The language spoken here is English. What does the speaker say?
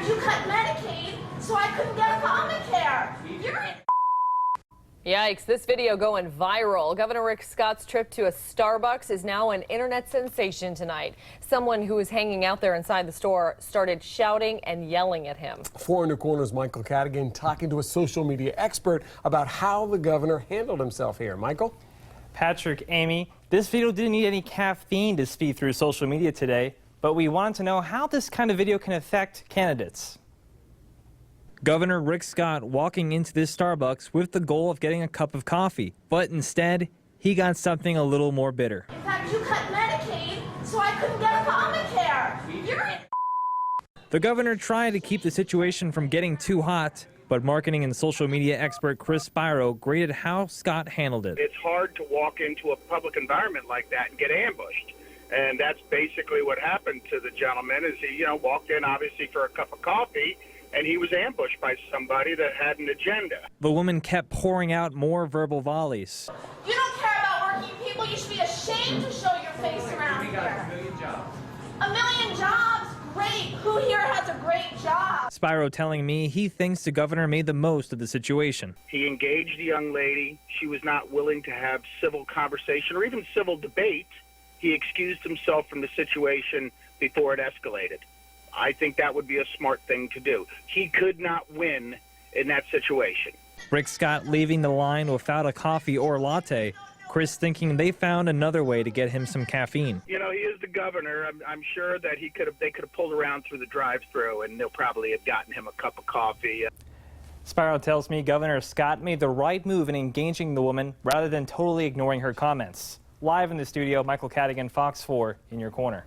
you cut Medicaid, so I couldn't get Obamacare. You're in. Yikes, this video going viral. Governor Rick Scott's trip to a Starbucks is now an internet sensation tonight. Someone who was hanging out there inside the store started shouting and yelling at him. 4 in the Corner's Michael Cadigan talking to a social media expert about how the governor handled himself here. Michael? Patrick, Amy, this video didn't need any caffeine to speed through social media today, but we wanted to know how this kind of video can affect candidates. Governor Rick Scott walking into this Starbucks with the goal of getting a cup of coffee, but instead, he got something a little more bitter. In fact, you cut Medicaid, so I couldn't get Obamacare. You're in. The governor tried to keep the situation from getting too hot, but marketing and social media expert Chris Spiro graded how Scott handled it. It's hard to walk into a public environment like that and get ambushed. And that's basically what happened to the gentleman is he, walked in obviously for a cup of coffee, and he was ambushed by somebody that had an agenda. The woman kept pouring out more verbal volleys. You don't care about working people. You should be ashamed to show your face around here. A million jobs. A million jobs? Great. Who here has a great job? Spiro telling me he thinks the governor made the most of the situation. He engaged the young lady. She was not willing to have civil conversation or even civil debate. He excused himself from the situation before it escalated. I think that would be a smart thing to do. He could not win in that situation. Rick Scott leaving the line without a coffee or latte. Chris thinking they found another way to get him some caffeine. He is the governor. I'm sure that they could have pulled around through the drive-thru, and they'll probably have gotten him a cup of coffee. Spiro tells me Governor Scott made the right move in engaging the woman rather than totally ignoring her comments. Live in the studio, Michael Cadigan, Fox 4, in your corner.